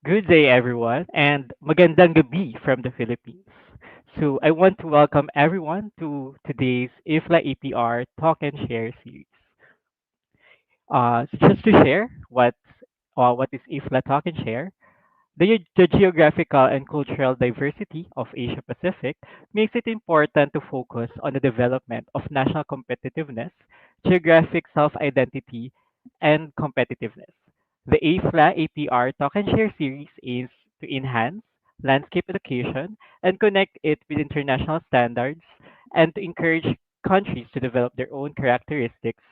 Good day, everyone, and magandang gabi from the Philippines. So, I want to welcome everyone to today's IFLA APR Talk and Share series. Just to share what is IFLA Talk and Share, the geographical and cultural diversity of Asia Pacific makes it important to focus on the development of national competitiveness, geographic self-identity, and competitiveness. The AFLA APR Talk and Share series aims to enhance landscape education and connect it with international standards and to encourage countries to develop their own characteristics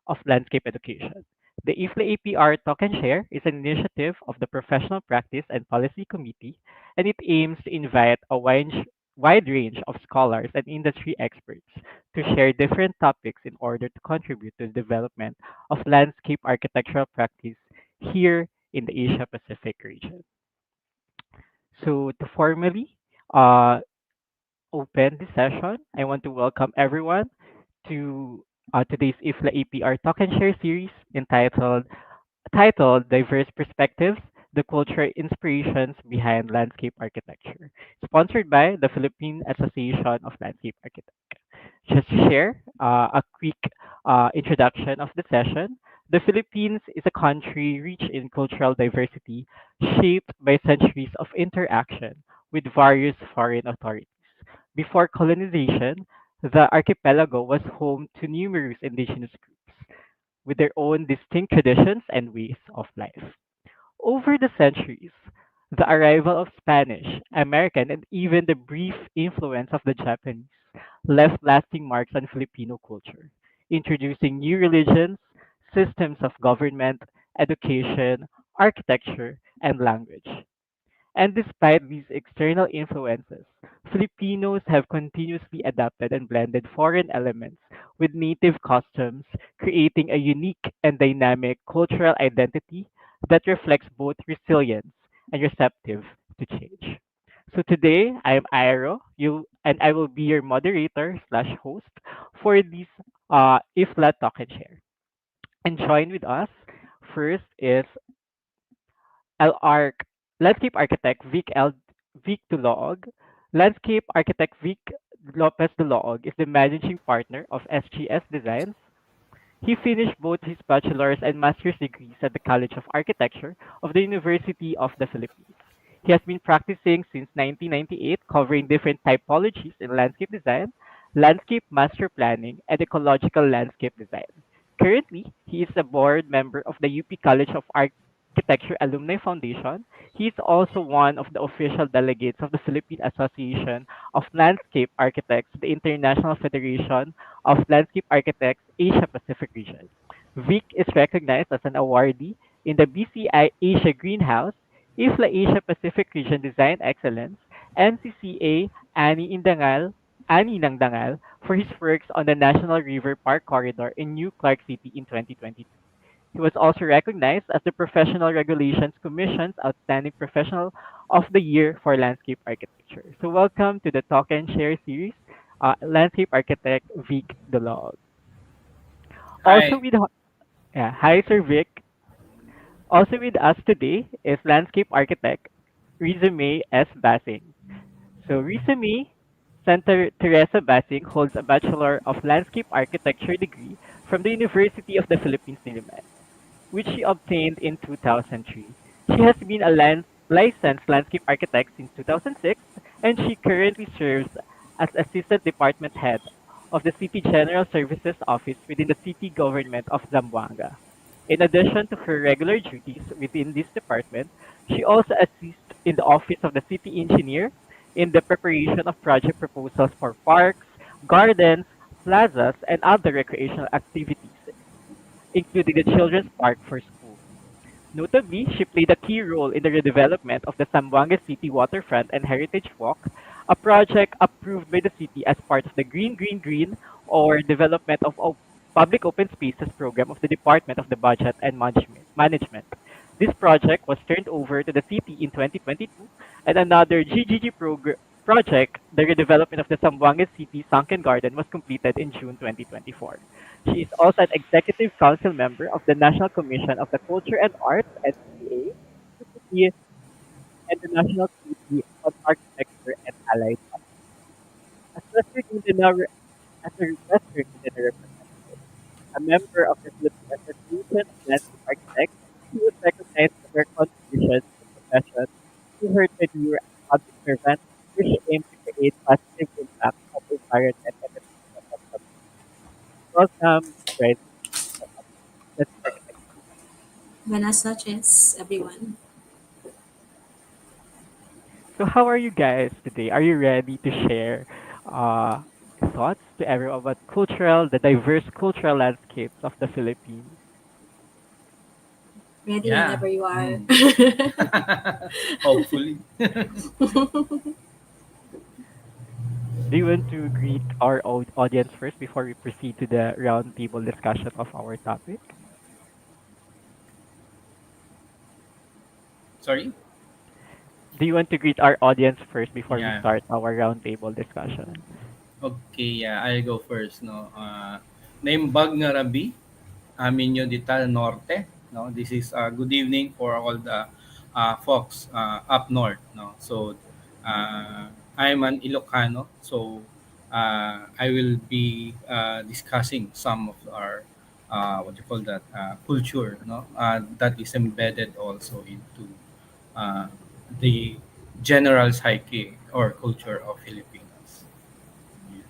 of landscape education. The IFLA APR Talk and Share is an initiative of the Professional Practice and Policy Committee, and it aims to invite a wide range of scholars and industry experts to share different topics in order to contribute to the development of landscape architectural practice here in the Asia Pacific region. So, to formally uh, open this session, I want to welcome everyone to today's IFLA APR Talk and Share series titled Diverse Perspectives, the Cultural Inspirations Behind Landscape Architecture, sponsored by the Philippine Association of Landscape Architects. Just to share a quick introduction of the session, the Philippines is a country rich in cultural diversity, shaped by centuries of interaction with various foreign authorities. Before colonization, the archipelago was home to numerous indigenous groups with their own distinct traditions and ways of life. Over the centuries, the arrival of Spanish, American, and even the brief influence of the Japanese left lasting marks on Filipino culture, introducing new religions, systems of government, education, architecture, and language. And despite these external influences, Filipinos have continuously adapted and blended foreign elements with native customs, creating a unique and dynamic cultural identity that reflects both resilience and receptive to change. So today, I'm Iro, and I will be your moderator slash host for this IFLA Talk and Share. And join with us first is LR landscape architect Vic Dulaog. Landscape architect Vic Lopez Dulaog is the managing partner of SGS Designs. He finished both his bachelor's and master's degrees at the College of Architecture of the University of the Philippines. He has been practicing since 1998, covering different typologies in landscape design, landscape master planning, and ecological landscape design. Currently, he is a board member of the UP College of Architecture Alumni Foundation. He is also one of the official delegates of the Philippine Association of Landscape Architects, the International Federation of Landscape Architects Asia Pacific region. Vic is recognized as an awardee in the BCI Asia Greenhouse, IFLA Asia Pacific Region Design Excellence, NCCA Ani Indangal, Ani ng Dangal for his works on the National River Park Corridor in New Clark City in 2022. He was also recognized as the Professional Regulations Commission's Outstanding Professional of the Year for Landscape Architecture. So welcome to the Talk and Share series, Landscape Architect Vic Delog. Also Hi. with Hi Sir Vic. Also with us today is landscape architect Rizame S. Basing. So Rizame Santa Teresa Basing holds a Bachelor of Landscape Architecture degree from the University of the Philippines, Diliman, which she obtained in 2003. She has been a licensed landscape architect since 2006, and she currently serves as Assistant Department Head of the City General Services Office within the City Government of Zamboanga. In addition to her regular duties within this department, she also assists in the Office of the City Engineer in the preparation of project proposals for parks, gardens, plazas, and other recreational activities, including the Children's Park for School. Notably, she played a key role in the redevelopment of the Zamboanga City Waterfront and Heritage Walk, a project approved by the city as part of the Green Green Green or Development of Public Open Spaces program of the Department of the Budget and Management. This project was turned over to the city in 2022, and another project, the redevelopment of the Zamboanga City Sunken Garden, was completed in June 2024. She is also an executive council member of the National Commission of the Culture and Arts (NCCA), and the National Treaty on Architecture and Allied Arts. As Western Mindanao, as a Western Mindanao representative, a member of the Philippine Association of Landscape Architects, she was recognized for her contributions to the profession through her tenure as a public servant, which aimed to create positive impact on the environment and the people of the Welcome, guys, to Landscape Architects. Buenas noches, everyone. So how are you guys today? Are you ready to share uh, thoughts to everyone about the diverse cultural landscapes of the Philippines? Ready Yeah. whenever you are. Mm. Hopefully. Do you want to greet our audience first before we proceed to the roundtable discussion of our topic? Sorry? Do you want to greet our audience first before we Yeah. start our roundtable discussion? Okay, yeah. I'll go first. No? Name Bag nga Rabi, Aminyo Dital Norte. No? This is good evening for all the folks up north. No? So, I'm an Ilocano. So, I will be discussing some of our what you call that culture, no, that is embedded also into uh, the general psyche or culture of Filipinos. Yeah.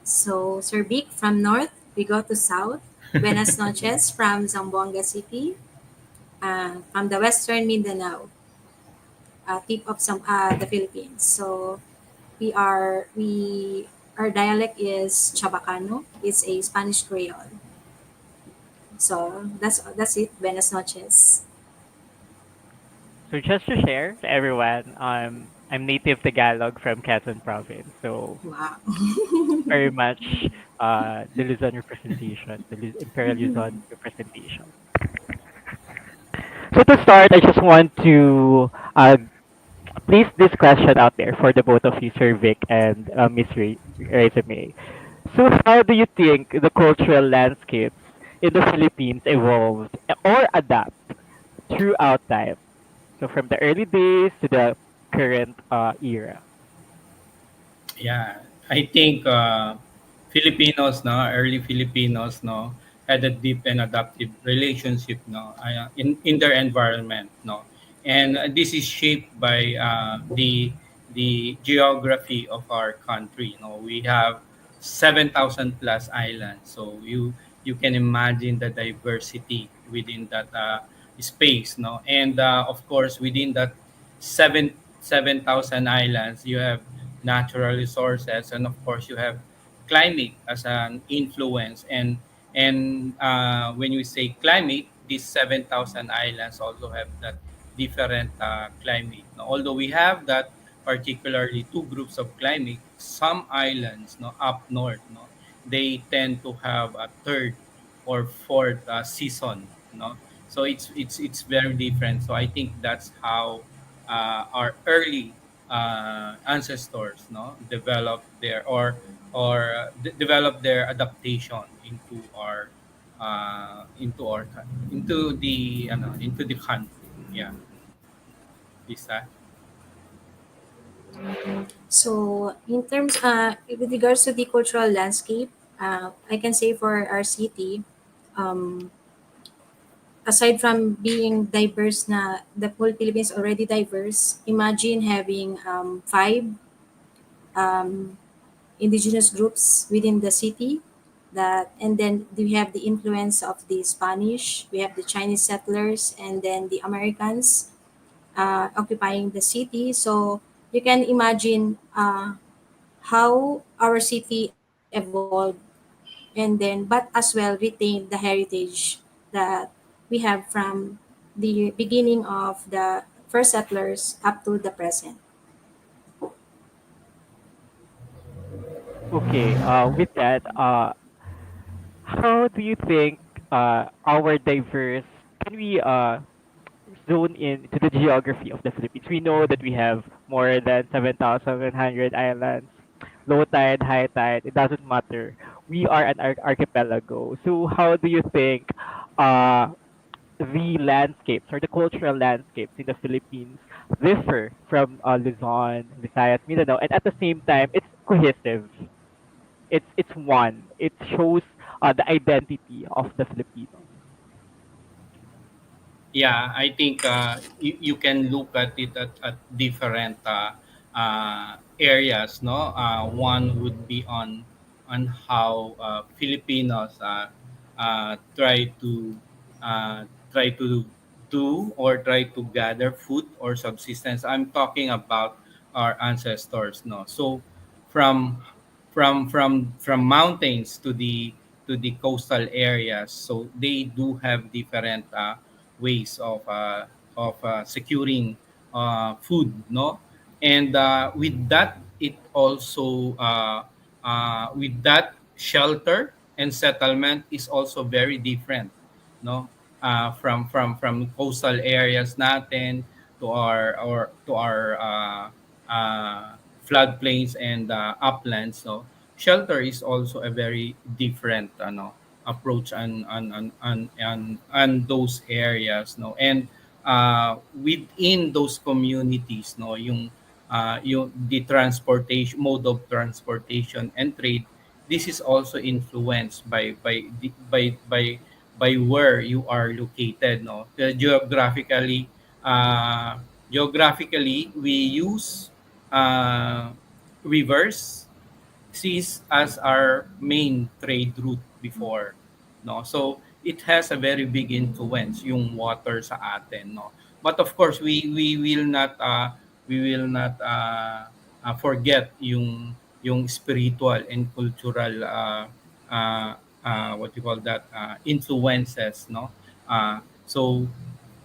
So, Sir from North, we go to South. Buenas noches from Zamboanga City. From the Western Mindanao, tip of the Philippines. So, our dialect is Chabacano. It's a Spanish Creole. So, that's it. Buenas noches. So just to share to everyone, I'm native Tagalog from Quezon Province, so Wow. very much the Luzon representation, the Imperial Luzon representation. So to start, I just want to place this question out there for the both of you, Sir Vic and Miss Resume. So how do you think the cultural landscapes in the Philippines evolved or adapt throughout time? So from the early days to the current era. Yeah, I think Filipinos, no, early Filipinos, no, had a deep and adaptive relationship, no, in their environment, no, and this is shaped by the geography of our country. No, we have 7,000 plus islands, so you can imagine the diversity within that space, no, and of course within that 7,000 islands, you have natural resources, and of course you have climate as an influence. And when we say climate, these 7,000 islands also have that different climate. Now, although we have that particularly two groups of climate, some islands, no, up north, no, they tend to have a third or fourth season, no. So it's very different. So I think that's how our early ancestors, no, develop their develop their adaptation into our into the into the country. Yeah, Lisa. So, with regards to the cultural landscape, I can say for our city, um, aside from being diverse na the whole Philippines already diverse, imagine having five um, indigenous groups within the city that and then we have the influence of the Spanish, we have the Chinese settlers and then the Americans occupying the city. So you can imagine how our city evolved and then but as well retain the heritage that we have from the beginning of the first settlers up to the present. Okay, with that, how do you think our diverse can we zone in to the geography of the Philippines? We know that we have more than 7,700 islands, low tide, high tide, it doesn't matter. We are an archipelago. So how do you think uh, the landscapes or the cultural landscapes in the Philippines differ from Luzon, Visayas, Mindanao, and at the same time, it's cohesive. It's one. It shows the identity of the Filipino. Yeah, I think you can look at it at different areas. No, one would be on how Filipinos uh, try to do or try to gather food or subsistence. I'm talking about our ancestors. No, so from from mountains to the coastal areas, so they do have different ways of securing food, no, and with that it also with that shelter and settlement is also very different, no, from coastal areas natin to our or to our floodplains and uplands. So shelter is also a very different approach on those areas, no, and within those communities, no, yung the transportation mode of transportation and trade, this is also influenced by where you are located, no. Uh, geographically we use uh, rivers, seas as our main trade route before, no, so it has a very big influence yung water sa atin, no, but of course we will not forget yung spiritual and cultural what you call that influences, no, so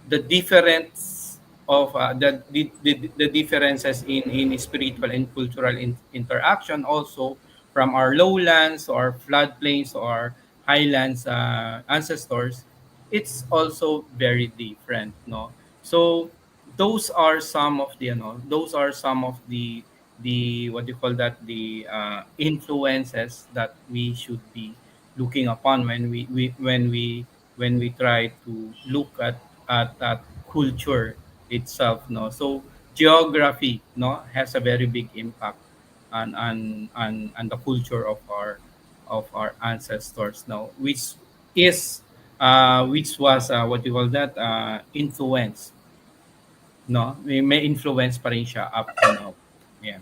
the difference of the differences in spiritual and cultural interaction also from our lowlands or floodplains or highlands ancestors, it's also very different, no, so those are some of the those are some of the what do you call that the influences that we should be looking upon when we try to look at culture itself, no, so geography, no, has a very big impact on the culture of our ancestors, no, is which was what you call that influence, no, may influence pa rin siya up to now. Yeah.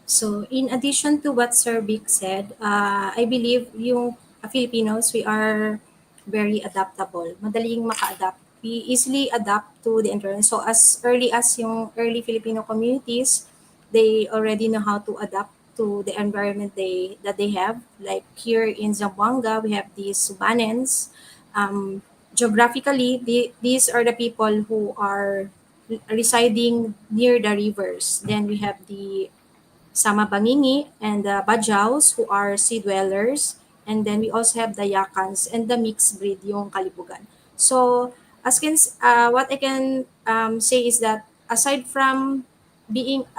So, in addition to what Sir Vic said, I believe yung Filipinos, we are very adaptable. Madaling maka-adapt. We easily adapt to the environment. So, as early as yung early Filipino communities, they already know how to adapt to the environment that they have. Like here in Zamboanga, we have these Subanens. Um, Geographically, these are the people who are residing near the rivers. Then we have the Sama Bangingi and the Bajaus who are sea dwellers. And then we also have the Yakans and the mixed breed, yung Kalibugan. So, what I can say is that aside from being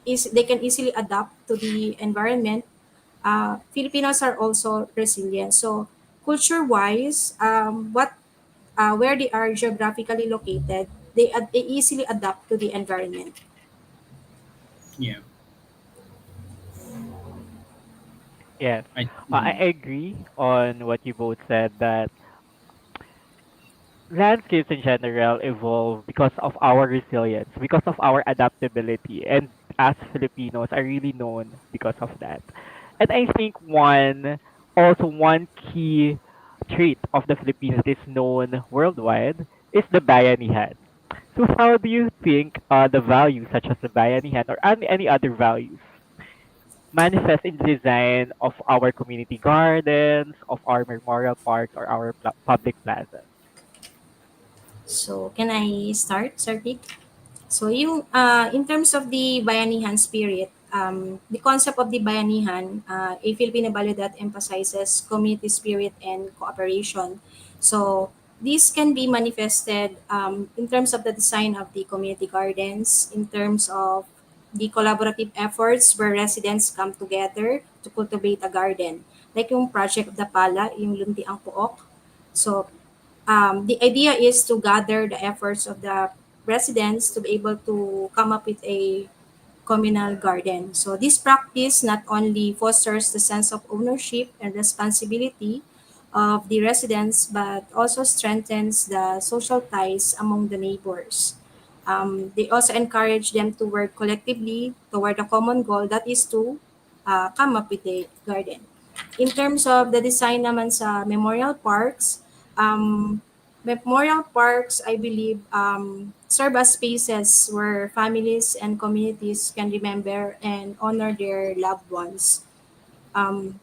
is they can easily adapt to the environment, Filipinos are also resilient. So, culture-wise, what where they are geographically located, they easily adapt to the environment. Yeah. Yes, I I agree on what you both said that landscapes in general evolve because of our resilience, because of our adaptability, and as Filipinos are really known because of that. And I think one key trait of the Philippines that is known worldwide is the bayanihan. So how do you think the values such as the bayanihan or any other values manifest in the design of our community gardens, of our memorial parks, or our public plazas? So, can I start, Sir Vic? So yung in terms of the bayanihan spirit, the concept of the bayanihan, a Filipino value that emphasizes community spirit and cooperation. So this can be manifested in terms of the design of the community gardens, in terms of the collaborative efforts where residents come together to cultivate a garden. Like yung project of the Pala, yung Lunti ang Pook. So The idea is to gather the efforts of the residents to be able to come up with a communal garden. So this practice not only fosters the sense of ownership and responsibility of the residents, but also strengthens the social ties among the neighbors. They also encourage them to work collectively toward a common goal, that is to come up with a garden. In terms of the design naman sa memorial parks, memorial parks, I believe, serve as spaces where families and communities can remember and honor their loved ones. Um,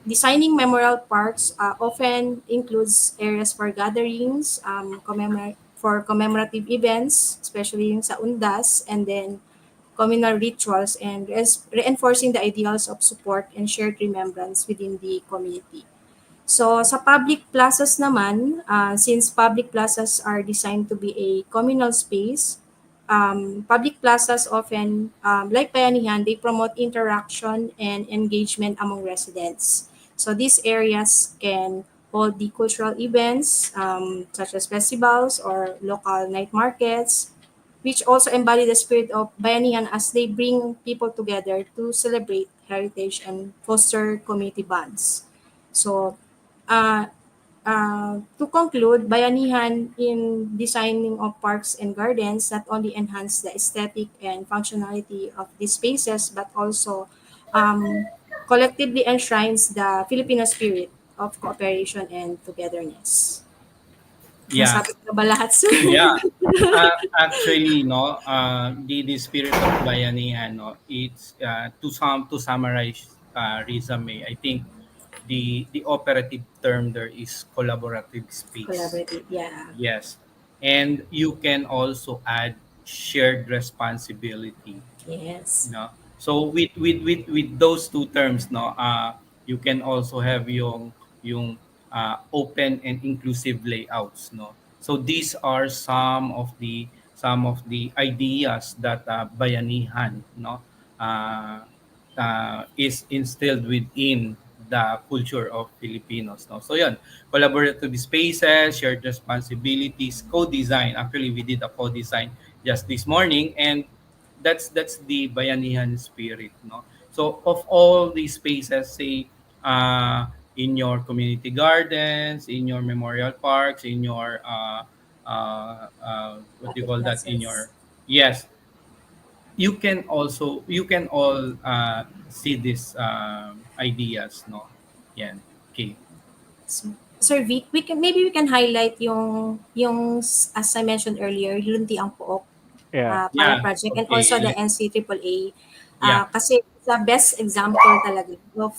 Designing memorial parks often includes areas for gatherings, for commemorative events, especially yung sa undas, and then communal rituals and reinforcing the ideals of support and shared remembrance within the community. So sa public plazas naman, since public plazas are designed to be a communal space, public plazas often, like Bayanihan, they promote interaction and engagement among residents. So these areas can hold the cultural events such as festivals or local night markets, which also embody the spirit of Bayanihan as they bring people together to celebrate heritage and foster community bonds. So uh, to conclude, bayanihan in designing of parks and gardens not only enhance the aesthetic and functionality of these spaces, but also um, collectively enshrines the Filipino spirit of cooperation and togetherness. Yeah. Nasabi ko na ba lahat, sir? Yeah. Actually, no, the spirit of bayanihan, no, it's to summarize resume. I think the operative term there is collaborative space. Collaborative, yeah. Yes, and you can also add shared responsibility. Yes. No, so with those two terms, no, you can also have yung open and inclusive layouts, no. So these are some of the ideas that bayanihan, no, uh, is instilled within the culture of Filipinos, no. So yun, collaborative spaces, shared responsibilities, co-design. Actually, we did a co-design just this morning, and that's the bayanihan spirit, no. So of all these spaces, say in your community gardens, in your memorial parks, in your what do you Public call that, in plazas. your, yes, you can all see these ideas, no. Yeah. Okay. So, Sir Vic, we can highlight as I mentioned earlier, Lunti ang Pook Yeah. pilot Yeah. project and also the Okay. NC-AAA Yeah. kasi it's the best example talaga of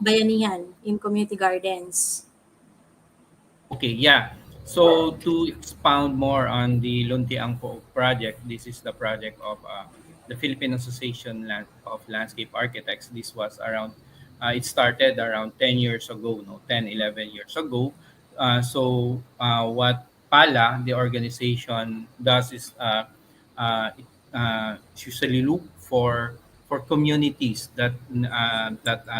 bayanihan in community gardens. Okay, yeah. So to expound more on the Luntiangpo project, this is the project of the Philippine Association of Landscape Architects. This was around, it started around 10 years ago, no, 10, 11 years ago. What PALA, the organization, does is it usually look for communities that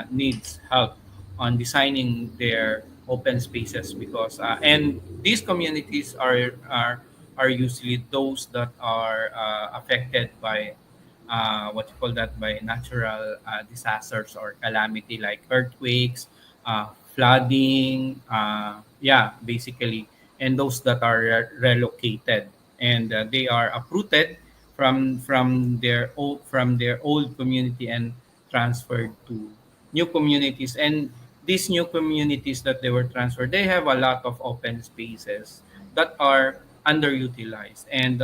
needs help on designing their open spaces, because and these communities are usually those that are affected by what you call that, by natural disasters or calamity like earthquakes, flooding, yeah, basically, and those that are relocated, and they are uprooted from their old community and transferred to new communities. And these new communities that they were transferred, they have a lot of open spaces that are underutilized, and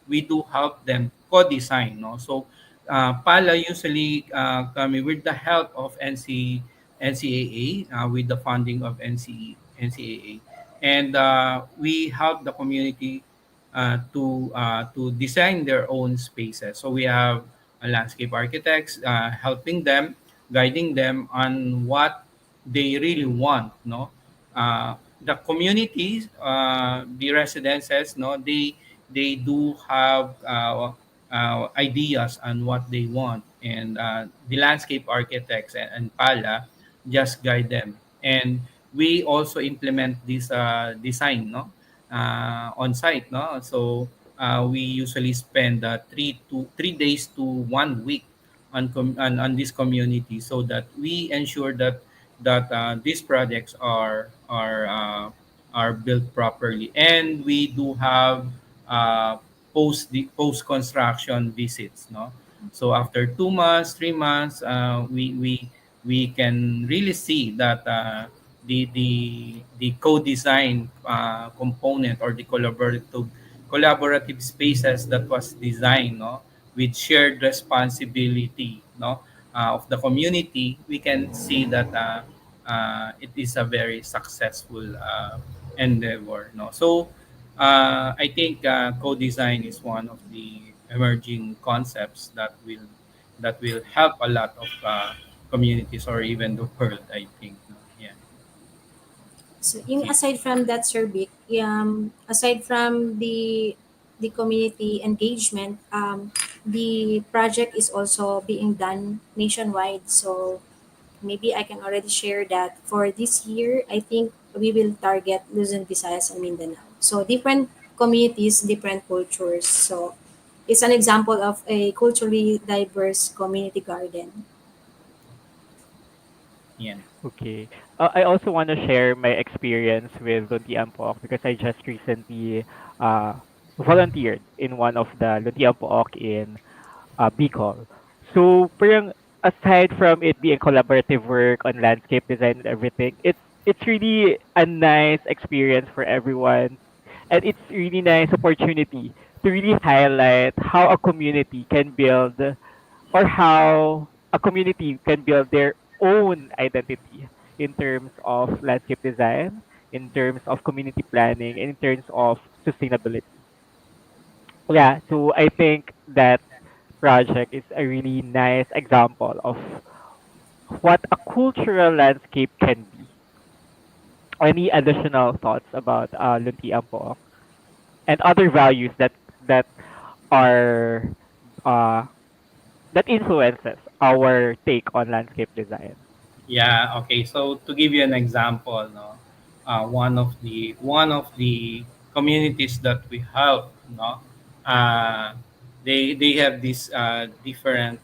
we do help them co-design, no. So pala usually coming with the help of NCAA, with the funding of NCAA, and we help the community to design their own spaces. So we have landscape architects helping them, guiding them on what they really want. No, the communities, the residences, no, they do have ideas on what they want, and the landscape architects and Pala just guide them. And we also implement this design, no, on site, no. So we usually spend 3 days to 1 week on this community, so that we ensure that these projects are built properly, and we do have post construction visits, no. So after 2 months, 3 months, we can really see that the co-design component, or the collaborative spaces that was designed, no, with shared responsibility, no, of the community. We can see that it is a very successful endeavor, no. So I think co-design is one of the emerging concepts that will help a lot of communities, or even the world, I think, no? Yeah. So, in Okay. aside from that, Sir Vic, aside from the community engagement, the project is also being done nationwide. So, maybe I can already share that for this year, I think we will target Luzon, Visayas, and Mindanao. So, different communities, different cultures. So, it's an example of a culturally diverse community garden. Yeah. Okay. I also want to share my experience with Luntian Pook because I just recently uh, volunteered in one of the Luntian Pook in Bicol. So, parang aside from it being collaborative work on landscape design and everything, it's really a nice experience for everyone, and it's really nice opportunity to really highlight how a community can build, or how a community can build their own identity in terms of landscape design, in terms of community planning, and in terms of sustainability. Yeah, so I think that project is a really nice example of what a cultural landscape can be. Any additional thoughts about Lunti Ampo and other values that are uh, that influences our take on landscape design? Yeah. Okay. So to give you an example, no, one of the communities that we help, no, uh, they have these different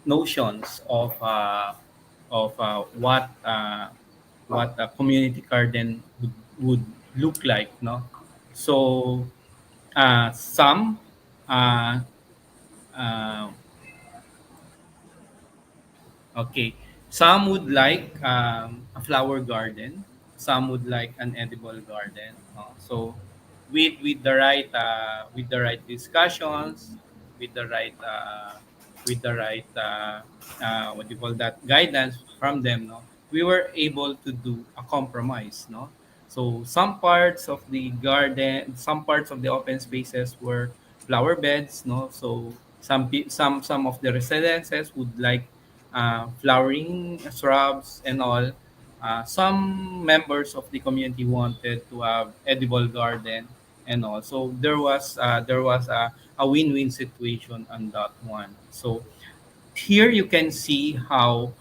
notions of what a community garden would look like, no. So some uh, uh, Okay. Some would like a flower garden. Some would like an edible garden. So, with the right discussions, with the right what do you call that, guidance from them, no, we were able to do a compromise. No, so some parts of the open spaces were flower beds. No, so some of the residences would like flowering shrubs and all. Some members of the community wanted to have edible garden and all. So there was a win-win situation on that one. So here you can see how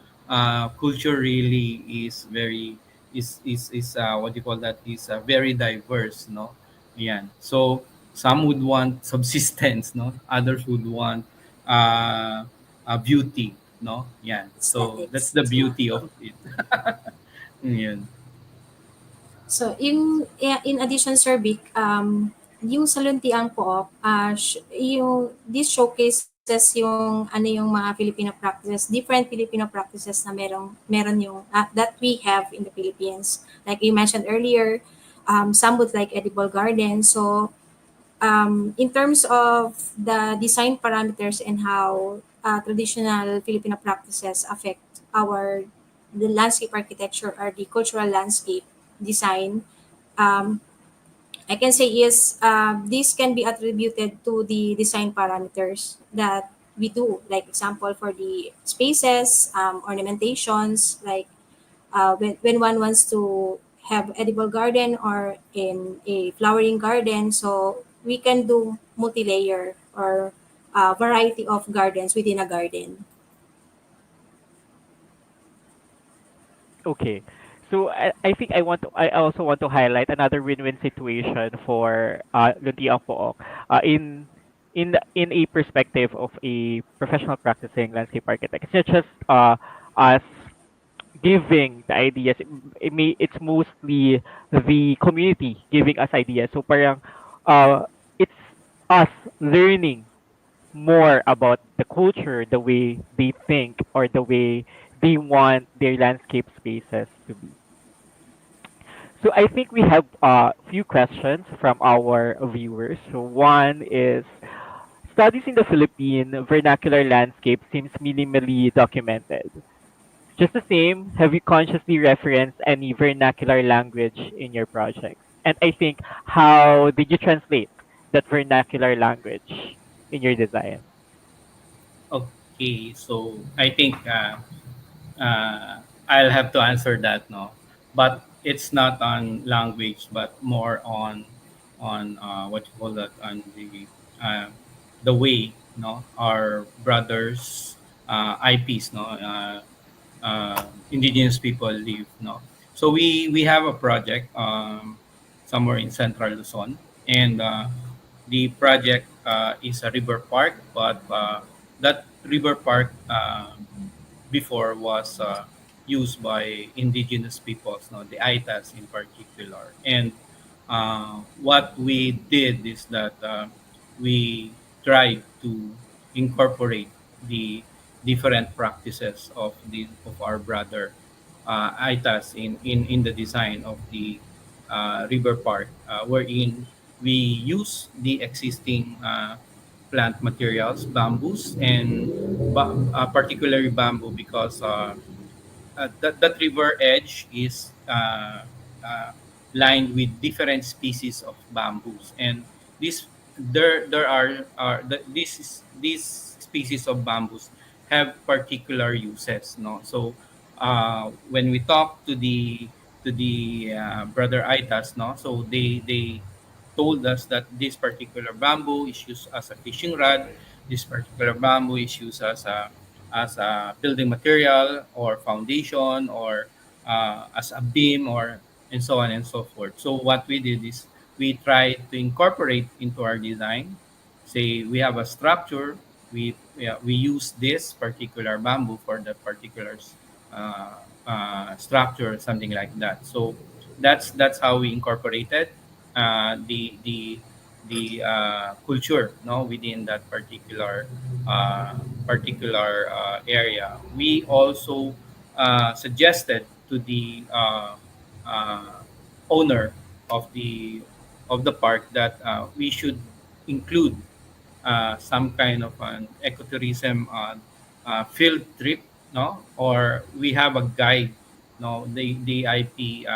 culture really is what do you call that, is very diverse, no. Yeah. So some would want subsistence, no. Others would want beauty, no. Yeah. So that's Aesthetics. the Yeah. beauty of it. Yeah. So in addition, Sir Vic, yung sa Luntiang Po, yung this showcases yung ano yung mga Filipino practices, different Filipino practices na meron yung that we have in the Philippines. Like you mentioned earlier, some would like edible garden. So in terms of the design parameters and how traditional Filipino practices affect our the landscape architecture or the cultural landscape design, um, I can say is this can be attributed to the design parameters that we do. Like example for the spaces, ornamentations, like when one wants to have edible garden or in a flowering garden, so we can do multi-layer or variety of gardens within a garden. Okay. So I think I also want to highlight another win-win situation for Luntiang Pook in a perspective of a professional practicing landscape architect. It's not just us giving the ideas. It's mostly the community giving us ideas. So parang it's us learning more about the culture, the way they think, or the way they want their landscape spaces to be. So I think we have a few questions from our viewers. So one is, studies in the Philippine vernacular landscape seems minimally documented. Just the same, have you consciously referenced any vernacular language in your projects? And I think, how did you translate that vernacular language in your design? Okay, so I think I'll have to answer that, no, but it's not on language, but more on what you call that, on uh, the way, no, our brothers IPs, no, indigenous people live, no. So we have a project somewhere in Central Luzon, and the project is a river park, but that river park before was used by indigenous peoples, no, the Aitas in particular. And what we did is that we tried to incorporate the different practices of our brother Aitas in the design of the river park, wherein we use the existing plant materials, bamboos, and particularly bamboo because that river edge is lined with different species of bamboos, and this there are these species of bamboos have particular uses, no. So when we talk to the brother Aitas, no, so they told us that this particular bamboo is used as a fishing rod, this particular bamboo is used as a building material or foundation or as a beam or and so on and so forth. So what we did is we tried to incorporate into our design. Say we have a structure, we use this particular bamboo for that particular structure, something like that. So that's how we incorporated the culture, no, within that particular area. We also suggested to the uh, owner of the park that we should include some kind of an ecotourism field trip, no, or we have a guide, no, the IP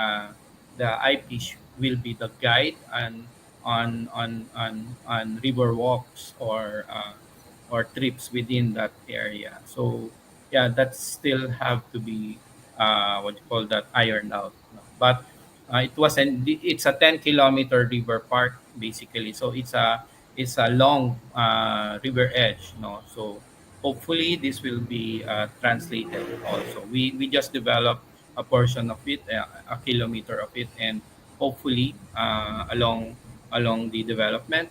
will be the guide and on river walks or trips within that area. So yeah, that still have to be what you call that, ironed out, no? But it's a 10-kilometer river park basically, so it's a long river edge, no. So hopefully this will be translated also. We just developed a portion of it, a kilometer of it, and hopefully along the development,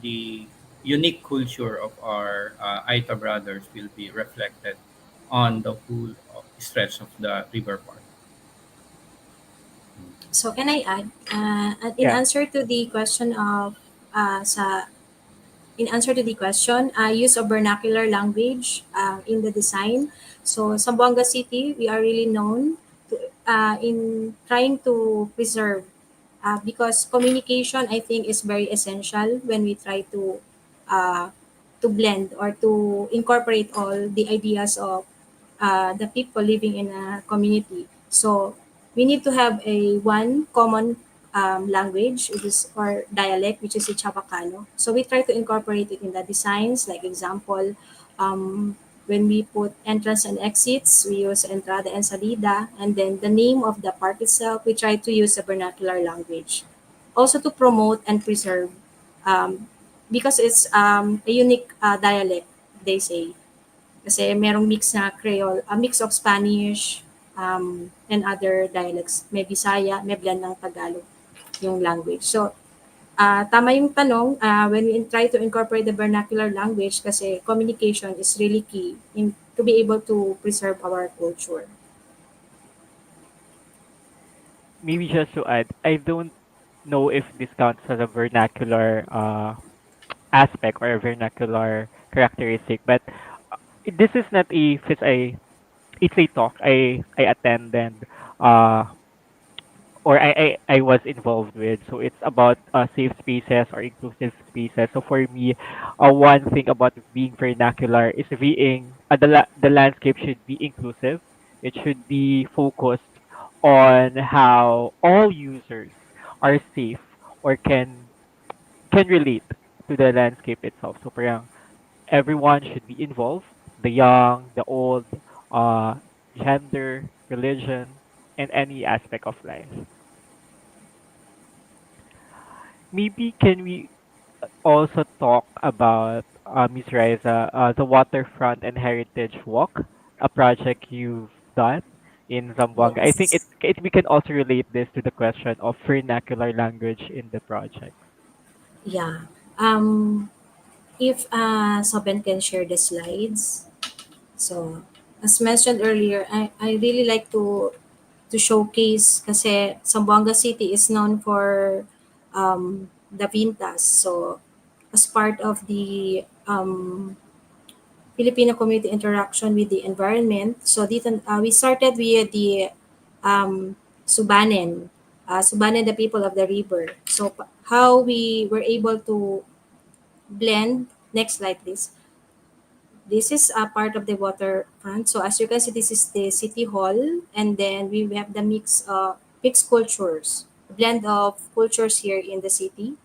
the unique culture of our Aita brothers will be reflected on the whole stretch of the river park. So can I add, in Yeah. answer to the question of sa in answer to the question, use of vernacular language in the design. So Zamboanga City, we are really known in trying to preserve because communication, I think, is very essential when we try uh, to blend or to incorporate all the ideas of the people living in a community. So we need to have a one common language, which is or dialect, which is the Chabacano. So we try to incorporate it in the designs. Like example, um, when we put entrance and exits, we use entrada and salida, and then the name of the park itself, we try to use a vernacular language. Also to promote and preserve, um, because it's a unique dialect, they say. Kasi merong mix na Creole, a mix of Spanish, and other dialects. May Bisaya, may blend ng Tagalog yung language. So, tama yung tanong, when we try to incorporate the vernacular language kasi communication is really key to be able to preserve our culture. Maybe just to add, I don't know if this counts as a vernacular aspect or a vernacular characteristic, but this is not a it's a talk I attended uh I was involved with. So it's about safe spaces or inclusive spaces. So for me, one thing about being vernacular is being the landscape should be inclusive. It should be focused on how all users are safe or can relate to the landscape itself. So parang everyone should be involved, the young, the old, uh, gender, religion, and any aspect of life. Maybe can we also talk about Ms. Riza, the Waterfront and Heritage Walk, a project you've done in Zamboanga. I think Yes. we can also relate this to the question of vernacular language in the project. Yeah. If Soben can share the slides. So, as mentioned earlier, I really like to showcase kasi Zamboanga City is known for the Vintas. So, as part of the Filipino community interaction with the environment, so dito, we started with the Subanen, Subanen, the people of the river. So, how we were able to blend, next slide please. This is a part of the waterfront. So as you can see, this is the city hall, and then we have the mixed cultures, blend of cultures here in the city.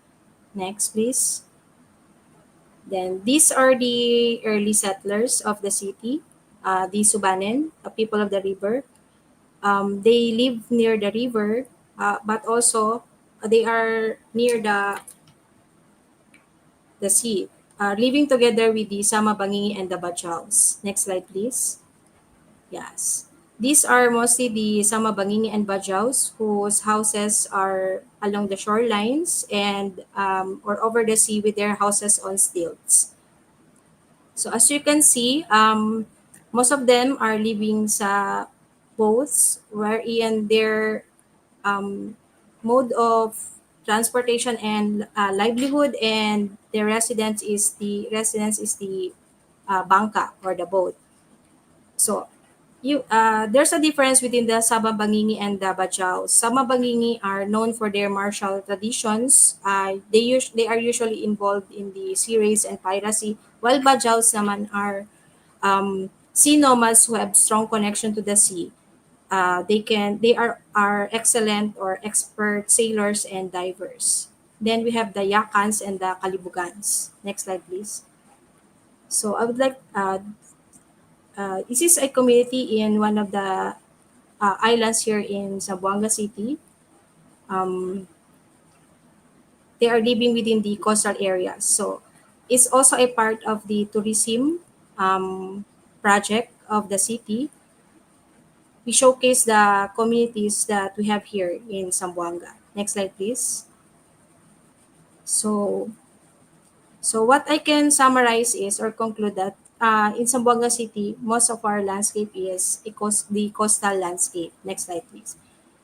Next, please. Then these are the early settlers of the city, the Subanen, people of the river. They live near the river, but also they are near the sea, living together with the Sama Bangi and the Bachaws. Next slide, please. Yes. These are mostly the Sama Bangini and Bajaus whose houses are along the shorelines and or over the sea with their houses on stilts. So as you can see, most of them are living sa boats wherein their um, mode of transportation and livelihood and their residence is the bangka or the boat. So there's a difference between the Sabang-Bangingi and the Bajau. Sabang-Bangingi are known for their martial traditions. They are usually involved in the sea raids and piracy, while Bajaus naman are sea nomads who have strong connection to the sea. They are excellent or expert sailors and divers. Then we have the Yakans and the Kalibugans. Next slide, please. So I would like this is a community in one of the islands here in Zamboanga City. Um, they are living within the coastal areas. So it's also a part of the tourism project of the city. We showcase the communities that we have here in Zamboanga. Next slide, please. So, so what I can summarize is or conclude that in Zamboanga City, most of our landscape is the coastal landscape. Next slide, please.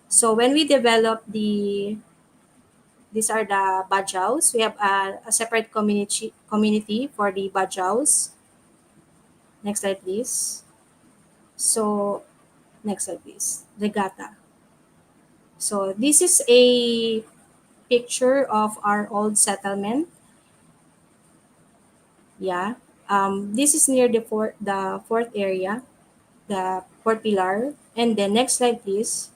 So when we develop these are the Bajaus. We have a separate community for the Bajaus. Next slide, please. So next slide, please. Regatta. So this is a picture of our old settlement. Yeah. This is near the fourth area, the fourth pillar. And then next slide, please.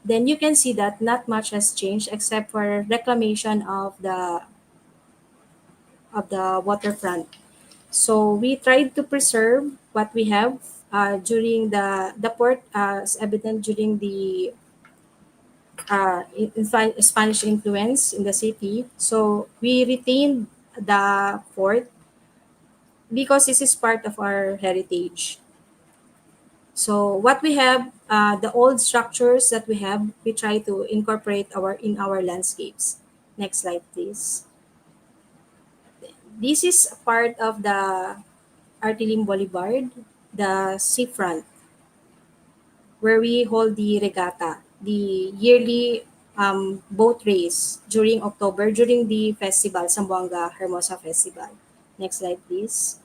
Then you can see that not much has changed except for reclamation of the waterfront. So we tried to preserve what we have during the port, as evident during the Spanish influence in the city. So we retained the fort because this is part of our heritage. So what we have, the old structures that we try to incorporate our landscapes. Next slide, please. This is a part of the Artilim Boulevard, the seafront, where we hold the regatta, the yearly boat race during October, during the festival, Zamboanga Hermosa Festival. Next slide, please.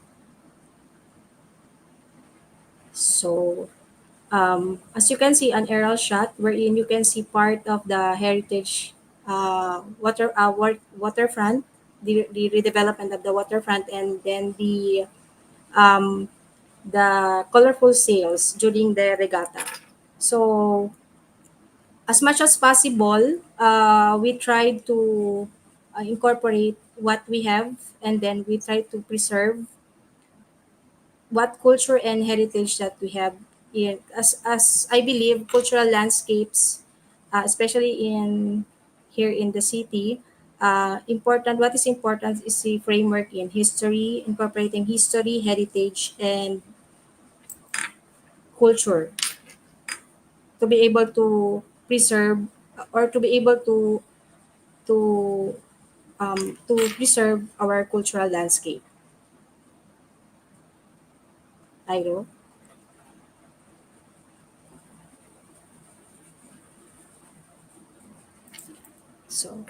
So, as you can see, an aerial shot wherein you can see part of the heritage waterfront, the redevelopment of the waterfront, and then um, the colorful sails during the regatta. So, as much as possible, we try to incorporate what we have, and then we try to preserve what culture and heritage that we have in, as I believe cultural landscapes, especially in here in the city. Important What is important is the framework in history, incorporating history, heritage, and culture to be able to preserve, or to be able to to preserve our cultural landscape. Iro. So,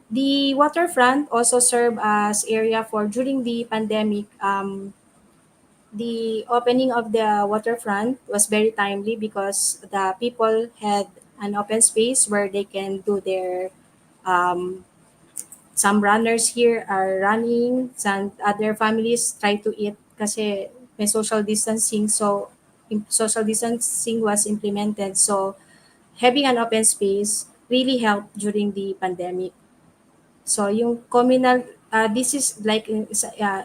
the waterfront also serve as area for during the pandemic. The opening of the waterfront was very timely because the people had an open space where they can do their um, some runners here are running, some other families try to eat kasi may social distancing. So, social distancing was implemented. So, having an open space really helped during the pandemic. So yung communal, this is like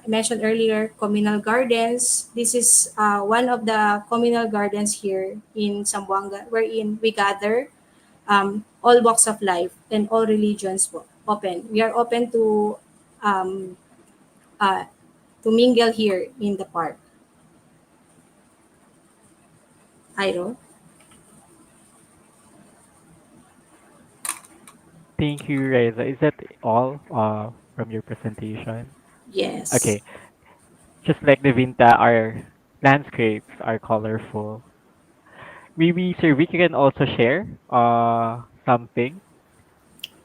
mentioned earlier, communal gardens. This is one of the communal gardens here in Zamboanga, wherein we gather all walks of life and all religions open. We are open um, uh, to mingle here in the park. Iro? Thank you, Reza. Is that all from your presentation? Yes. Okay, just like the Vinta, our landscapes are colorful. Maybe Sir Vic, you can also share something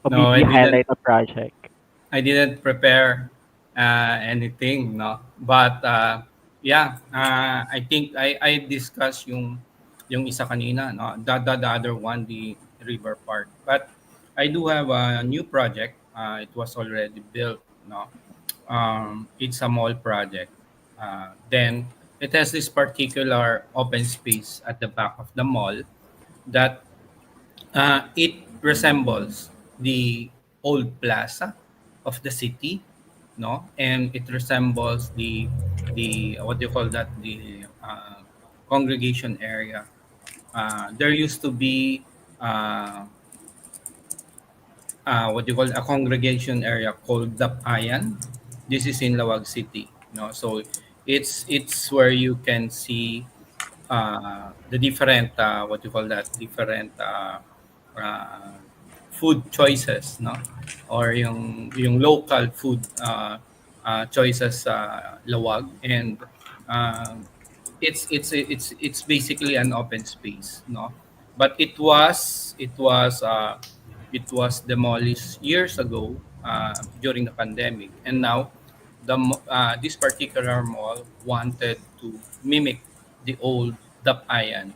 or No, I maybe didn't. highlight a project. I didn't prepare anything, no. But yeah, I think I discussed yung isa kanina, no. The other one, the river part. But I do have a new project. It was already built, no. It's a mall project. Then it has this particular open space at the back of the mall that it resembles the old plaza of the city, no, and it resembles the what do you call that, the congregation area. There used to be uh, what do you call a congregation area called Dapayan. This is in Lawag City, no, so it's where you can see the different what you call that, different uh, food choices, no, or yung local food choices sa Lawag. And uh, it's basically an open space, no, but it was demolished years ago during the pandemic. And now this particular mall wanted to mimic the old Dapayan.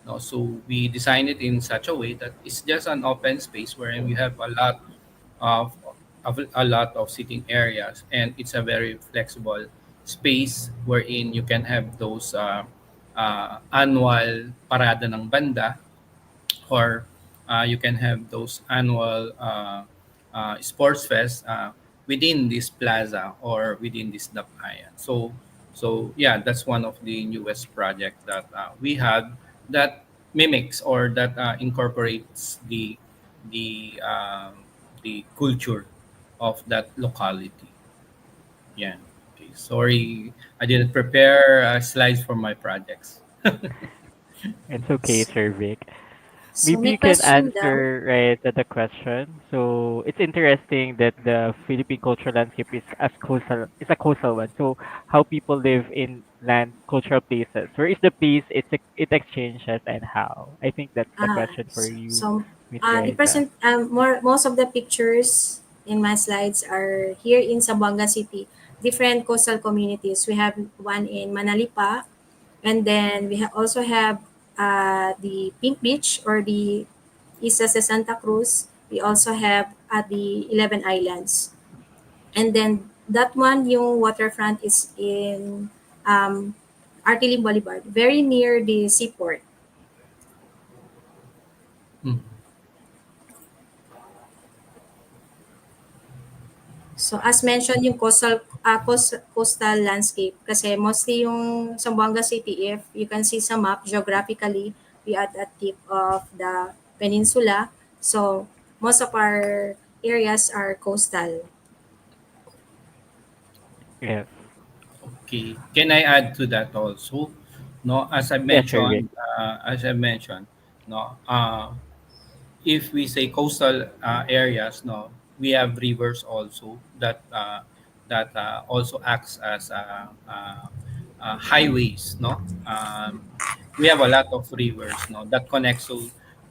No, so we designed it in such a way that it's just an open space wherein we have of, a lot of sitting areas, and it's a very flexible space wherein you can have those annual parada ng banda, or you can have those annual sports fest within this plaza or within this Dapayan. So yeah, that's one of the newest project that we had that mimics or that incorporates the culture of that locality. Yeah. Okay. Sorry, I didn't prepare slides for my projects. It's okay, Sir Vic. So Maybe may you can question daw. answer right at the question. So it's interesting that the Philippine cultural landscape is a coastal one. So how people live in land cultural places. Where is the place it exchanges and how? I think that's the Ah, question for s- you, so Miss the Raisa. present most of the pictures in my slides are here in Zamboanga City. Different coastal communities. We have one in Manalipa, and then we also have the Pink Beach or the Islas de Santa Cruz. We also have the 11 Islands. And then that one, yung waterfront is in Artilim Boulevard, very near the seaport. Mm. So as mentioned, yung coastal landscape kasi mostly yung Zamboanga City, if you can see sa map geographically, we are at the tip of the peninsula. So most of our areas are coastal. Yes. Okay. Can I add to that also? No, Yes, Sir Vic. as I mentioned, no, if we say coastal areas, no, we have rivers also that also acts as highways, no. We have a lot of rivers, no, that connects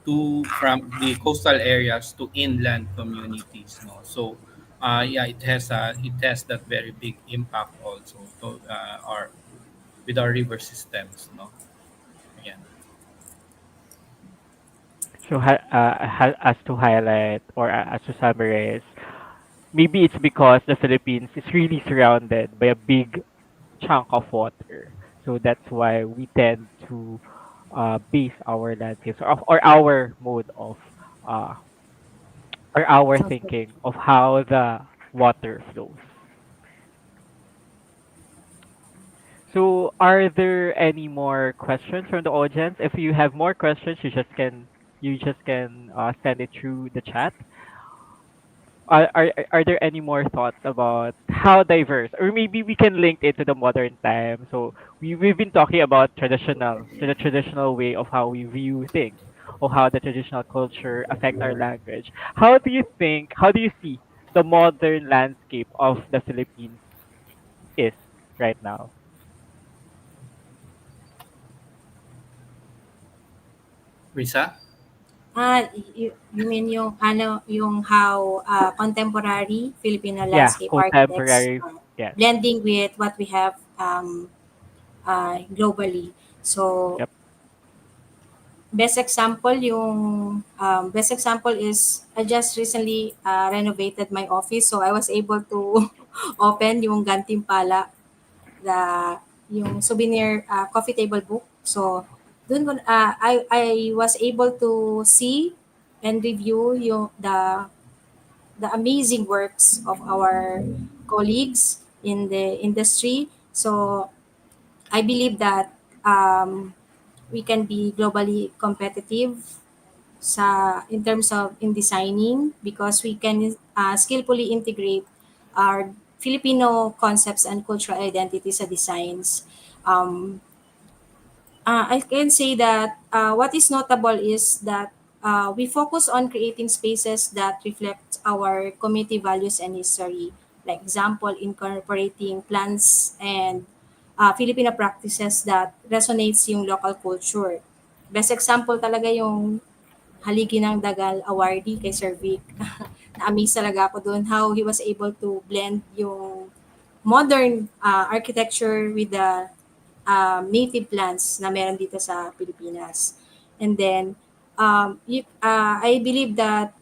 to from the coastal areas to inland communities, no. So, yeah, it has that very big impact also to our with our river systems, no. Yeah. So as to highlight or as to summarize, maybe it's because the Philippines is really surrounded by a big chunk of water. So that's why we tend to base our landscapes or our mode of uh, or our Okay. thinking of how the water flows. So are there any more questions from the audience? If you have more questions, you just can send it through the chat. Are there any more thoughts about how diverse, or maybe we can link it to the modern time? So we've been talking about the traditional way of how we view things, or how the traditional culture affect our language. How do you see the modern landscape of the Philippines is right now? Risa? You mean yung ano, yung how contemporary Filipino Yeah, landscape architects contemporary. Yes. blending with what we have globally. So Yep. best example is I just recently renovated my office, so I was able to open yung Gantimpala, the yung souvenir coffee table book. So I was able to see and review yung the amazing works of our colleagues in the industry. So I believe that we can be globally competitive in terms of in designing because we can skillfully integrate our Filipino concepts and cultural identities sa designs. Um, I can say that what is notable is that we focus on creating spaces that reflect our community values and history. Like example, incorporating plants and Filipino practices that resonates yung local culture. Best example talaga yung Haligi ng Dagal awardee kay Sir Vic. Na-amaze talaga ako doon how he was able to blend yung modern architecture with the native plants na meron dito sa Pilipinas. And then, I believe that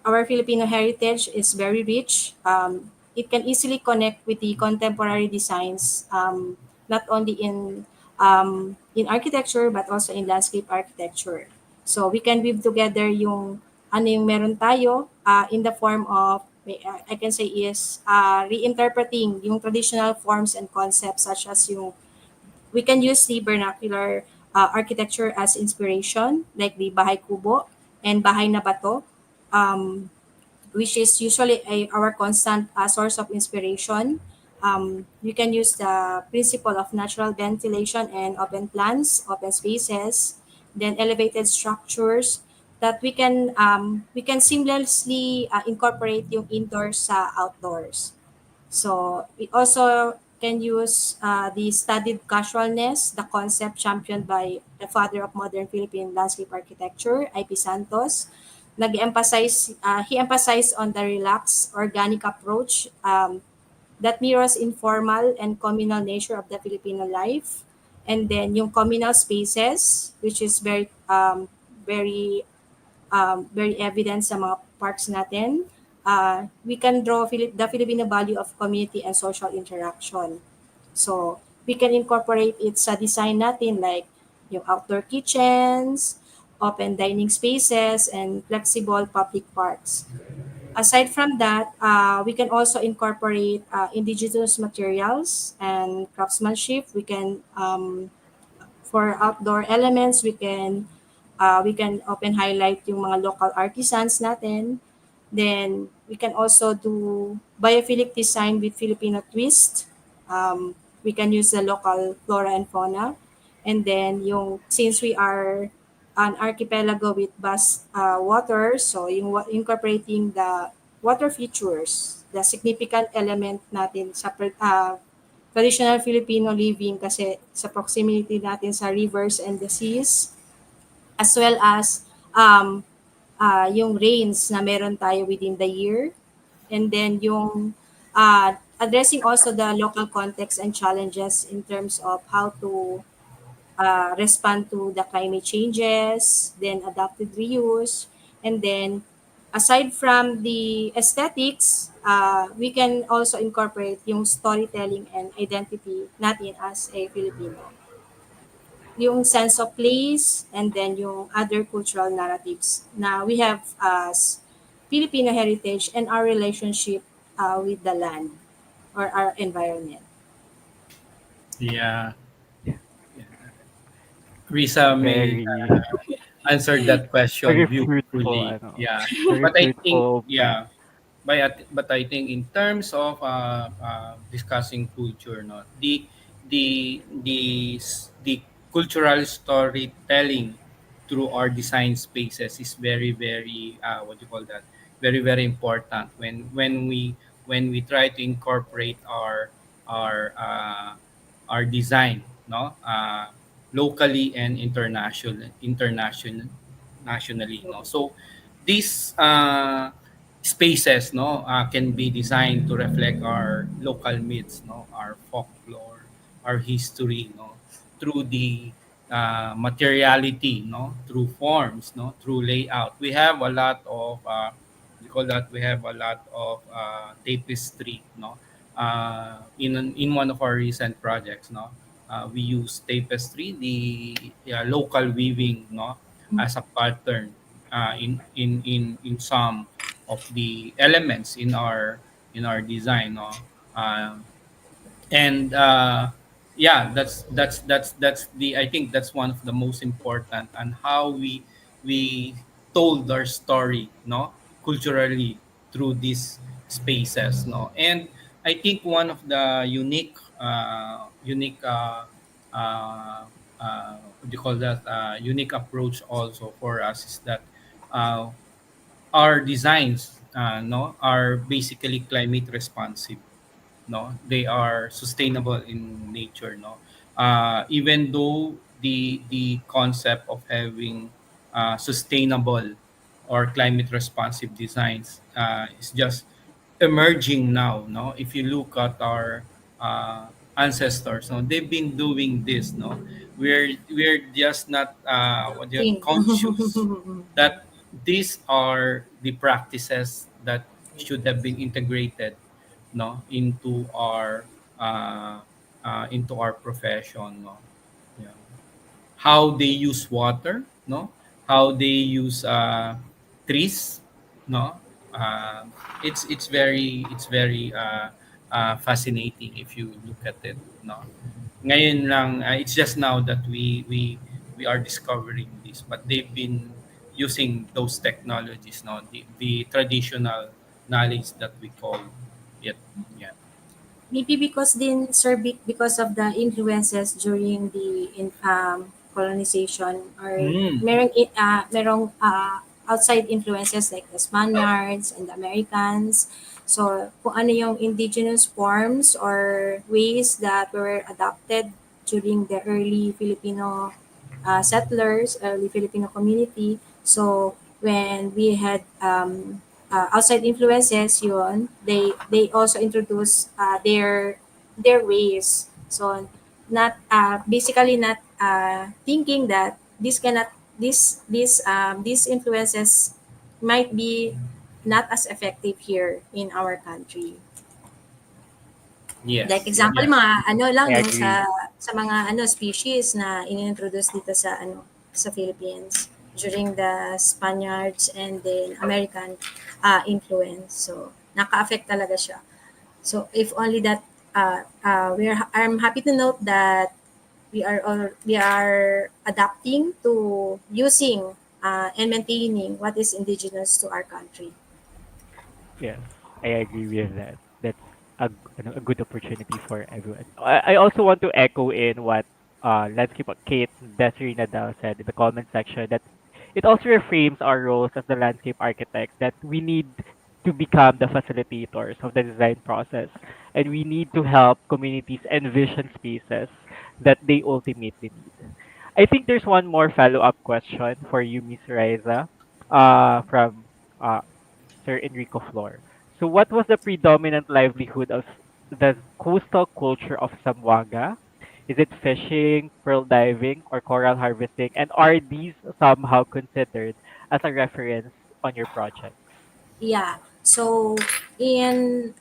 our Filipino heritage is very rich. It can easily connect with the contemporary designs, not only in architecture but also in landscape architecture. So we can weave together yung ano yung meron tayo in the form of I can say is reinterpreting yung traditional forms and concepts such as yung we can use the vernacular architecture as inspiration like the Bahay Kubo and Bahay na Bato, um, which is usually our constant source of inspiration. You can use the principle of natural ventilation and open plans, open spaces, then elevated structures that we can seamlessly incorporate yung indoors sa outdoors. So we also can use the studied casualness, the concept championed by the father of modern Philippine landscape architecture, I.P. Santos. He emphasized on the relaxed, organic approach that mirrors informal and communal nature of the Filipino life. And then yung communal spaces, which is very very evident sa mga parks natin. We can draw the Filipino value of community and social interaction. So, we can incorporate it sa design natin like yung outdoor kitchens, open dining spaces, and flexible public parks. Aside from that, we can also incorporate indigenous materials and craftsmanship. For outdoor elements, we can open highlight yung mga local artisans natin. Then we can also do biophilic design with Filipino twist. We can use the local flora and fauna. And then since we are an archipelago with vast water, so incorporating the water features, the significant element natin sa traditional Filipino living kasi sa proximity natin sa rivers and the seas, as well as yung rains na meron tayo within the year. And then addressing also the local context and challenges in terms of how to respond to the climate changes, then adaptive reuse, and then aside from the aesthetics, we can also incorporate yung storytelling and identity natin as a Filipino, yung sense of place, and then yung other cultural narratives na we have as Filipino heritage and our relationship with the land or our environment. Yeah. Yeah. Risa may Very, answer that question very fruitful, beautifully. ano, Yeah. very But I think, fruitful opening. yeah. But I think in terms of discussing culture, no, the cultural storytelling through our design spaces is very what do you call that, very important when we try to incorporate our our design, no, locally and nationally, no. So these spaces, no, can be designed to reflect our local myths, no, our folklore, our history, no, through the materiality, no, through forms, no, through layout. We have a lot of we call that, we have a lot of tapestry, no, in one of our recent projects, no. We use tapestry, the local weaving, no, as a pattern in some of the elements in our design, no. Um, and yeah, that's the, I think that's one of the most important, and how we told our story, no, culturally, through these spaces, no. And I think one of the unique what do you call that, unique approach also for us is that uh, our designs, no, are basically climate responsive, no. They are sustainable in nature, no. Even though the concept of having sustainable or climate responsive designs is just emerging now, no. If you look at our ancestors, no, they've been doing this, no. We're just not what do you, Think. conscious that these are the practices that should have been integrated, no, into our profession, no. Yeah. How they use water, no, how they use trees, no. It's very fascinating if you look at it, no. Ngayon lang, it's just now that we are discovering this, but they've been using those technologies, no, the traditional knowledge that we call it. Yeah. maybe because din sir because of the influences during the colonization, or Mm, merong outside influences like the Spaniards and the Americans. So kung ano yung indigenous forms or ways that were adopted during the early Filipino settlers, early Filipino community. So when we had outside influences, yun, they also introduce their ways. So not basically not thinking that these influences might be not as effective here in our country. Like yes, example, yes. mga ano lang I 'no, agree. sa mga ano species na inintroduce dito sa ano, sa Philippines during the Spaniards and then American influence. So, naka-affect talaga siya. So, if only that I'm happy to note that we are adapting to using and maintaining what is indigenous to our country. Yes, I agree with that. That's a good opportunity for everyone. I also want to echo in what Landscape Kate Desiree Nadal said in the comment section, that it also reframes our roles as the landscape architects, that we need to become the facilitators of the design process, and we need to help communities envision spaces that they ultimately need. I think there's one more follow-up question for you, Miss Riza, from uh, Sir Enrico Flor. So, what was the predominant livelihood of the coastal culture of Zamboanga? Is it fishing, pearl diving, or coral harvesting? And are these somehow considered as a reference on your project? Yeah. So, in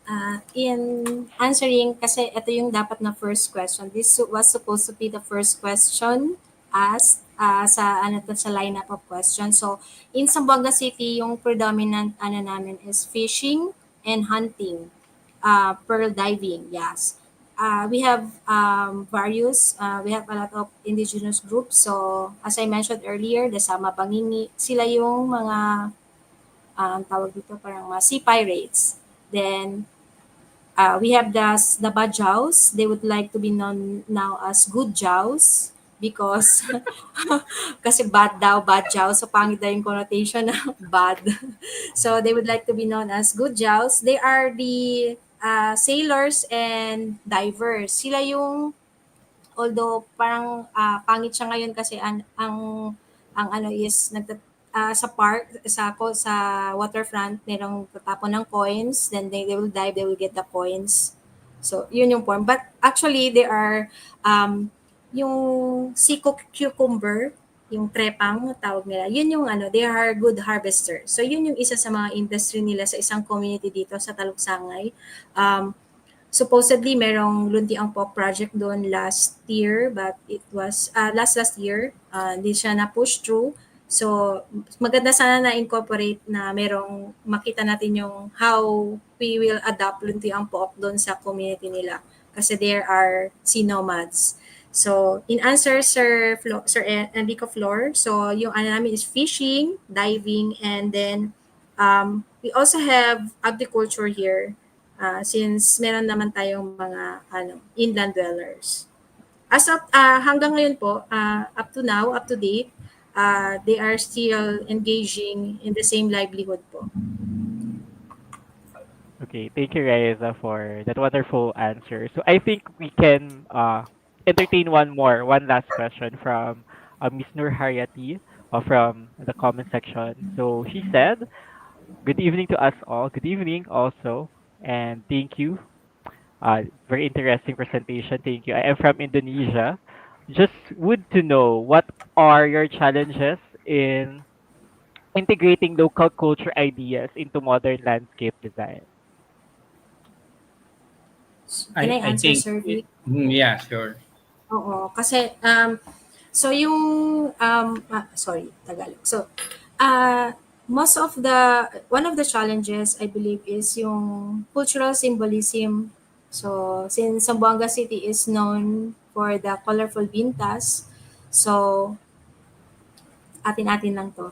answering, kasi ito yung dapat na first question. This was supposed to be the first question asked sa ano to, sa lineup of questions. So, in Zamboanga City, yung predominant ano namin is fishing and hunting. Pearl diving, yes. We have a lot of indigenous groups. So, as I mentioned earlier, the Sama Bangingi, sila yung mga ang tawag dito parang mga sea pirates. Then we have the Bajaus. They would like to be known now as good Jaws because kasi bad daw, bad Jaws. So pangit daw yung connotation na bad. So they would like to be known as good Jaws. They are the sailors and divers. Sila yung, although parang pangit siya ngayon kasi ang ano is sa park sa waterfront merong tatapon ng coins, then they will dive, they will get the coins. So yun yung form, but actually they are yung cucumber, yung trepang tawag nila, yun yung ano, they are good harvester. So yun yung isa sa mga industry nila sa isang community dito sa Taluksangay. Supposedly merong Luntiang Pop project doon last year, but it was last year, hindi siya na push through. So maganda sana na incorporate na merong makita natin yung how we will adapt Luntiang Pop doon sa community nila kasi there are sea nomads. So in answer Sir Enrico Flor, so yung ano namin is fishing, diving, and then we also have agriculture here, since meron naman tayong mga ano, inland dwellers. As of hanggang ngayon po, up to now, up to date, they are still engaging in the same livelihood po. Okay, thank you, Reza, for that wonderful answer. So, I think we can entertain one last question from Miss Nur Hayati from the comment section. So, she said, good evening to us all. Good evening also. And thank you. Very interesting presentation. Thank you. I am from Indonesia. Just would to know, what are your challenges in integrating local culture ideas into modern landscape design? Can I I answer, think, Sir Vic? yeah, sure. Oo, kasi so yung sorry, Tagalog. So most of the one of the challenges I believe is yung cultural symbolism. So since Zamboanga City is known for the colorful bintas, so atin-atin lang to.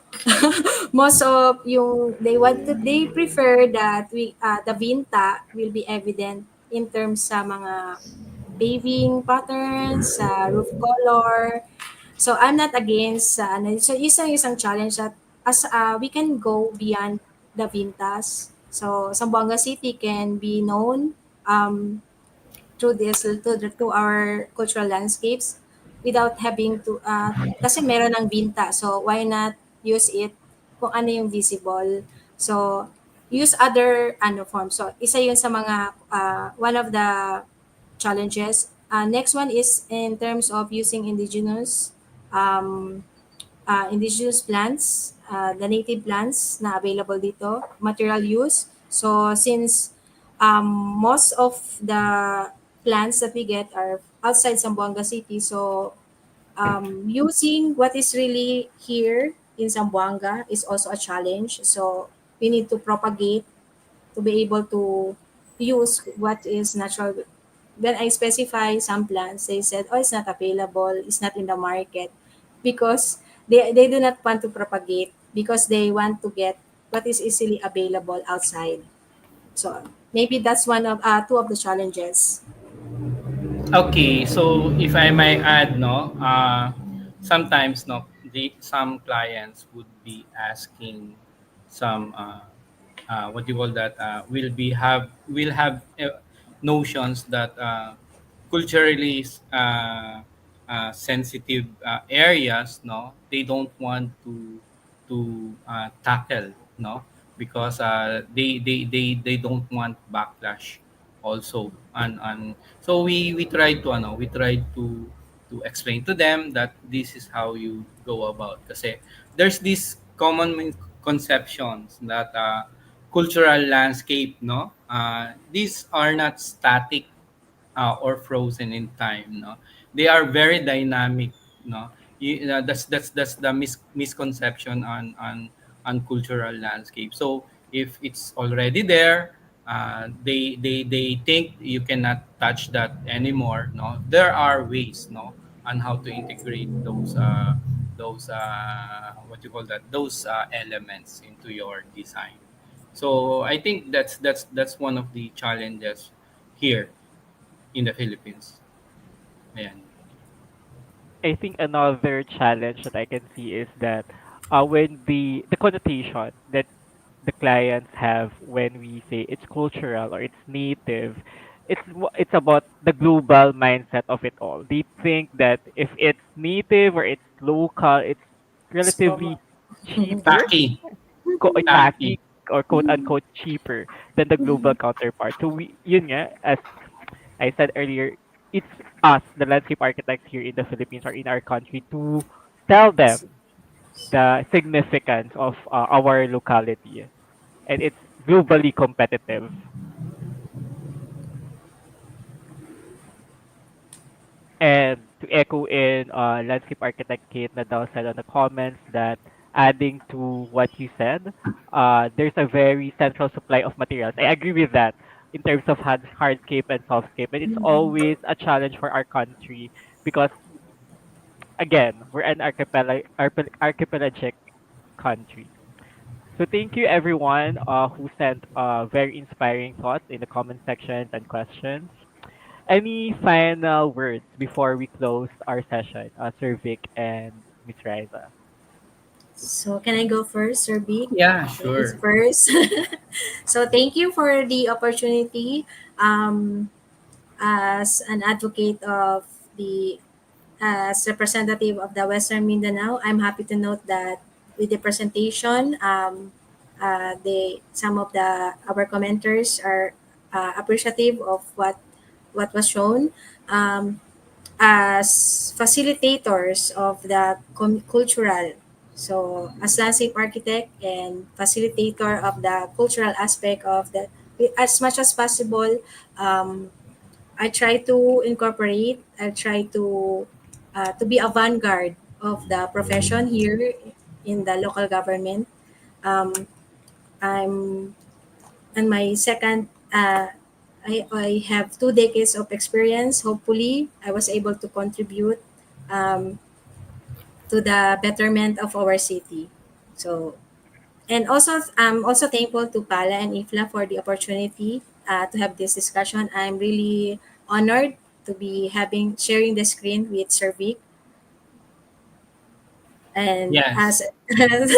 Most of yung they prefer that we the vinta will be evident in terms sa mga paving patterns, sa roof color. So I'm not against ano, so isang challenge that as we can go beyond the Vintas. So Zamboanga City can be known through this to our cultural landscapes without having to kasi meron ng Vinta. So why not use it kung ano yung visible. So use other ano forms. So isa yun sa mga one of the challenges. Next one is in terms of using um, indigenous plants, the native plants na available dito, material use. So since most of the plants that we get are outside Zamboanga City, so using what is really here in Zamboanga is also a challenge. So we need to propagate to be able to use what is natural. When I specify some plants, they said, oh, it's not available, it's not in the market because they do not want to propagate because they want to get what is easily available outside. So maybe that's one of two of the challenges. Okay, so if I may add, no, sometimes no, some clients would be asking some what do you call that? Will have notions that culturally sensitive areas, no, they don't want to tackle, no, because they don't want backlash also, and so we try to we try to explain to them that this is how you go about, kasi there's this common conceptions that cultural landscape, no, these are not static or frozen in time, no, they are very dynamic, no. That's the misconception on cultural landscape. So if it's already there, they think you cannot touch that anymore, no. There are ways, no, on how to integrate those what you call that, those elements into your design. So I think that's one of the challenges here in the Philippines. Ayan. I think another challenge that I can see is that when the connotation that the clients have when we say it's cultural or it's native, it's about the global mindset of it all. They think that if it's native or it's local, it's So, relatively cheaper, Taki. Taki. tacky or quote unquote cheaper than the global counterpart. So we yun nga, as I said earlier, it's us, the landscape architects here in the Philippines or in our country, to tell them the significance of our locality, and it's globally competitive. And to echo in landscape architect Kate Nadal said on the comments that adding to what you said, there's a very central supply of materials. I agree with that in terms of hardscape and softscape, and it's always a challenge for our country because again, we're an archipelagic country. So thank you everyone who sent very inspiring thoughts in the comment sections and questions. Any final words before we close our session, Sir Vic and Miss Riza? so can I go first, Sir Big? Yeah, Ladies sure. first. So thank you for the opportunity. As an advocate of the as representative of the Western Mindanao, I'm happy to note that with the presentation, some of the our commenters are appreciative of what was shown. Um, as facilitators of the cultural, so as landscape architect and facilitator of the cultural aspect of the, as much as possible, um, I try to incorporate, I try to be a vanguard of the profession here in the local government. Um, I'm on my second, I have 2 decades of experience. Hopefully, I was able to contribute um, to the betterment of our city. So, and also, I'm also thankful to Pala and IFLA for the opportunity to have this discussion. I'm really honored to be having sharing the screen with Sir Vic. And as Yes.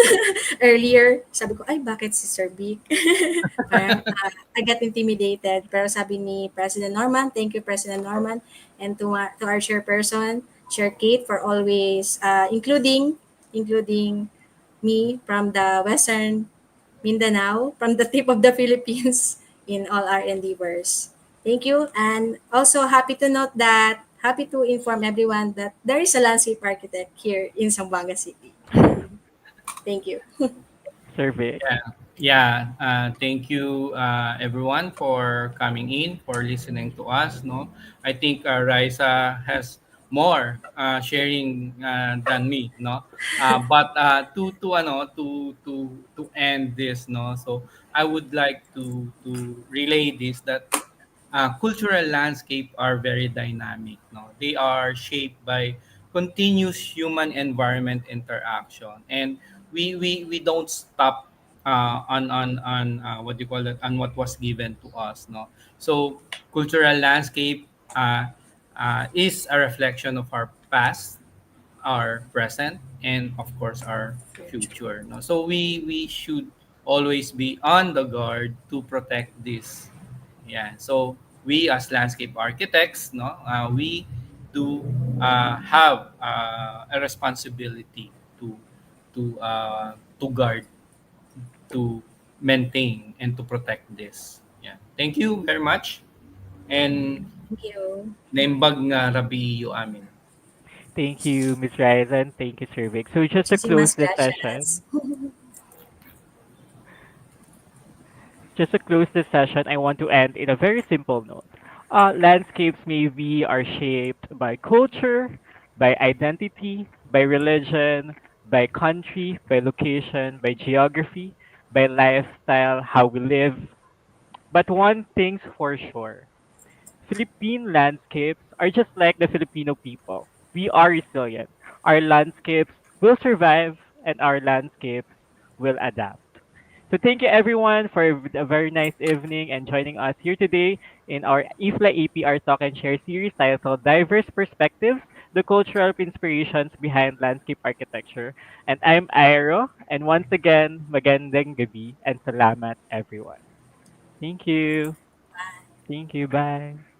earlier, sabi ko, ay, bakit si Sir Vic? Parang I got intimidated. Pero sabi ni President Norman, thank you, President Norman, and to our chairperson, Chair Kate, for always including me from the Western Mindanao, from the tip of the Philippines in all our endeavors. Thank you. And also happy to inform everyone that there is a landscape architect here in Zamboanga City. Thank you. Survey. Yeah, yeah. Thank you, everyone, for coming in, for listening to us. No, I think Raisa has more sharing than me. No, but to end this. No, so I would like to relay this that cultural landscape are very dynamic. No, they are shaped by continuous human environment interaction, and we don't stop on what you call it, on what was given to us. No, so cultural landscape is a reflection of our past, our present, and of course our Future. future. No, so we should always be on the guard to protect this. Yeah. So we as landscape architects, no, we do have a responsibility to guard, to maintain, and to protect this. Yeah. Thank you very much. And Thank you. naimbag nga rabi yu amin. Thank you, Ms. Ryzen. Thank you, Sir Vic. So just to close Muchísimas the session, gracias. I want to end in a very simple note. Landscapes maybe are shaped by culture, by identity, by religion, by country, by location, by geography, by lifestyle, how we live. But one thing's for sure. Philippine landscapes are just like the Filipino people. We are resilient. Our landscapes will survive and our landscapes will adapt. So thank you everyone for a very nice evening and joining us here today in our IFLA APR Talk and Share series titled Diverse Perspectives, the Cultural Inspirations Behind Landscape Architecture. And I'm Airo, and once again, magandang gabi and salamat everyone. Thank you. Thank you. Bye.